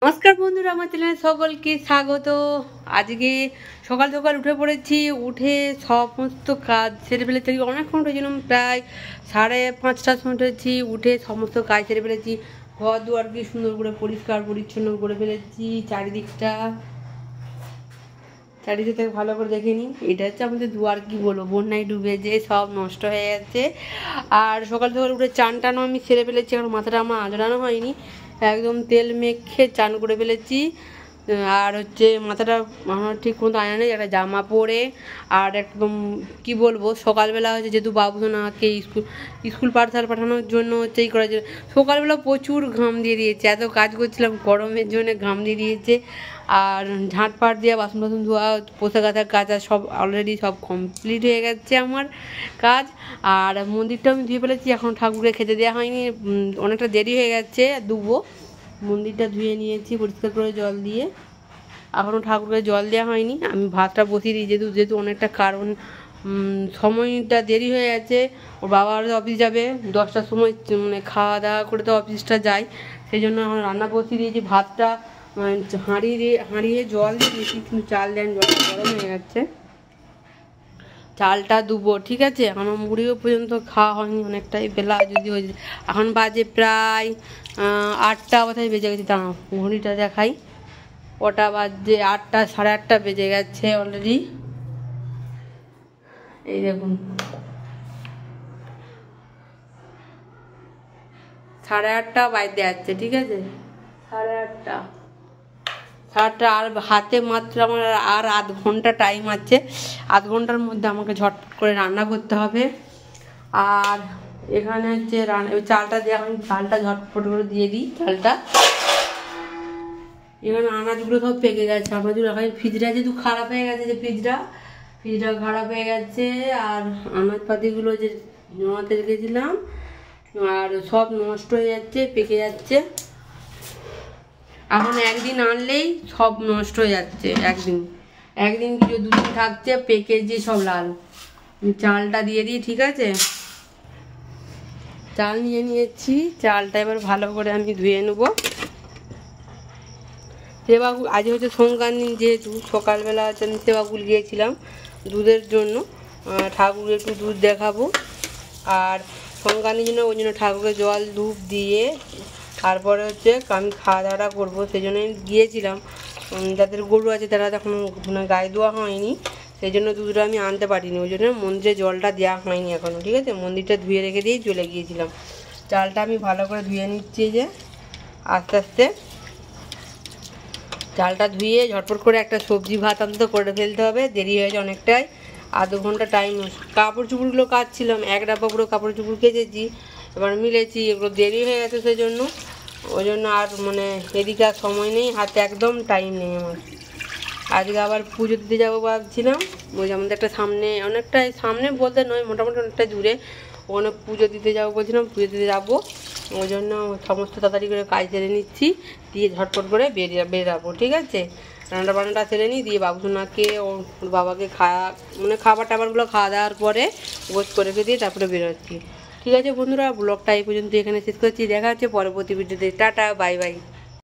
নমস্কার বন্ধুরা, আমার চ্যানেলে সকলকে স্বাগত। আজকে সকাল সকাল উঠে পড়েছি। উঠে সমস্ত কাজ সেরে ফেলেছি। অনেকক্ষণ উঠেছিলাম, প্রায় 5:30টার সময় উঠেছি। উঠে সমস্ত কাজ সেরে ফেলেছি। ঘর দুয়ার কি সুন্দর করে পরিষ্কার পরিচ্ছন্ন করে ফেলেছি। চারিদিকটা থেকে ভালো করে দেখে নিই। এটা হচ্ছে আমাদের দুয়ার, কি বলবো, বন্যায় ডুবে যে সব নষ্ট হয়ে গেছে। আর সকাল সকাল উঠে চান টানও আমি সেরে ফেলেছি, কারণ মাথাটা আমার আঁচড়ানো হয়নি। একদম তেল মেখে চান করে ফেলেছি। আর হচ্ছে মাথাটা আমার ঠিক মতো আয়না নেই, একটা জামা পরে। আর একদম কি বলবো, সকালবেলা হচ্ছে যেহেতু বাবুসোনাকে স্কুল পাঠশালা পাঠানোর জন্য হচ্ছে এই করার জন্য সকালবেলা প্রচুর ঘাম দিয়ে দিয়েছে। এত কাজ করছিলাম, গরমের জন্য ঘাম দিয়ে দিয়েছে। আর ঝাঁটপাট দিয়ে বাসন বাসন ধোয়া, পোষা কাচার কাজ আর সব অলরেডি সব কমপ্লিট হয়ে গেছে আমার কাজ। আর মন্দিরটা আমি ধুয়ে ফেলেছি, এখন ঠাকুরকে খেতে দেওয়া হয়নি, অনেকটা দেরি হয়ে গেছে ধুবো। মন্দিরটা ধুয়ে নিয়েছি পরিষ্কার করে জল দিয়ে, এখনও ঠাকুরকে জল দেওয়া হয়নি। আমি ভাতটা বসিয়ে দিই, যেহেতু অনেকটা কারণ সময়টা দেরি হয়ে গেছে। ওর বাবা অফিস যাবে 10টার সময়, মানে খাওয়া দাওয়া করে তো অফিসটা যায়। সেই জন্য এখন রান্না বসিয়ে দিয়েছি। ভাতটা হাঁড়িয়ে জল দিয়ে দিয়েছি, কিন্তু চাল দেন, জলটা গরম হয়ে যাচ্ছে। চালটা দুবো, ঠিক আছে। আমার মুড়িও পর্যন্ত খাওয়া হয়নি, অনেকটাই বেলা যদি হয়ে যায়। এখন বাজে প্রায় 8টা কোথায় বেজে গেছে, দাঁড়াও ঘড়িটা দেখাই। ওটা বাজে 8টা, 8:30 বেজে গেছে অলরেডি। এই দেখুন 8:30 বাজতে যাচ্ছে, ঠিক আছে। 8:30 আর হাতে মাত্র আমার আর আধ ঘন্টা টাইম আছে। আধ ঘন্টার মধ্যে আমাকে ঝটপট করে রান্না করতে হবে। আর এখানে হচ্ছে চালটা দিয়ে, আমি চালটা ঝটপট করে দিয়ে দিই। চালটা এখানে আনাজগুলো সব পেকে গেছে। আনাজগুলো এখন ফ্রিজটা যেহেতু খারাপ হয়ে গেছে, যে ফ্রিজটা খারাপ হয়ে গেছে। আর আনাজপাতিগুলো যে জমাতে রেখেছিলাম আর সব নষ্ট হয়ে যাচ্ছে, পেকে যাচ্ছে। এখন একদিন আনলেই সব নষ্ট হয়ে যাচ্ছে। একদিন কি 2 দিন থাকছে, পেকে যে সব লাল। চালটা দিয়ে দিই, ঠিক আছে। চাল নিয়ে নিয়েছি, চালটা এবার ভালো করে আমি ধুয়ে নেবো। সেবাগুল আজ হচ্ছে সংক্রান্তি, যেহেতু সকালবেলা আমি সেবাগুল গিয়েছিলাম দুধের জন্য, ঠাকুরকে একটু দুধ দেখাবো। আর সংক্রান্তির জন্য ওই জন্য ঠাকুরকে জল ধূপ দিয়ে তারপরে হচ্ছে আমি খাওয়া দাওয়াটা করবো। সেই জন্য গিয়েছিলাম। যাদের গরু আছে তারা তখন গায়ে দেওয়া হয়নি, সেই জন্য দুধটা আমি আনতে পারিনি। ওই জন্য মন্দিরে জলটা দেওয়া হয়নি এখনও, ঠিক আছে। মন্দিরটা ধুয়ে রেখে দিয়েই চলে গিয়েছিলাম। চালটা আমি ভালো করে ধুয়ে নিচ্ছি, যে আস্তে আস্তে চালটা ধুয়ে ঝটপট করে একটা সবজি ভাত অন্তত করে ফেলতে হবে। দেরি হয়েছে অনেকটাই, আধ ঘন্টা টাইম। কাপড় চুপড়গুলো কাচছিলাম, এক ডাব্বা পুরো কাপড় চুপড় কেচেছি, এবার মিলেছি। এগুলো দেরি হয়ে গেছে, সেই জন্য ওই জন্য আর মানে এদিকে আর সময় নেই, হাতে একদম টাইম নেই আমার। আজকে আবার পুজো দিতে যাবো ভাবছিলাম। ওই আমাদের একটা অনেকটাই সামনে বলতে নয়, মোটামুটি অনেকটা দূরে। ওখানে পুজো দিতে যাবো বলছিলাম, পুজো দিতে যাবো। ওই জন্য সমস্ত তাড়াতাড়ি করে কাজ সেরে নিচ্ছি, দিয়ে ঝটপট করে বেরাবো, ঠিক আছে। রান্না বান্নাটা সেরে নিই, দিয়ে বাবুসোনাকে ওর বাবাকে খাবার টাবারগুলো খাওয়া দাওয়ার পরে গোছ করে রেখে দিয়ে তারপরে বেরোচ্ছি, ঠিক আছে বন্ধুরা। ব্লগটা এই পর্যন্ত এখানে শেষ করছি। দেখা হচ্ছে পরবর্তী ভিডিওতে। Tata, bye bye.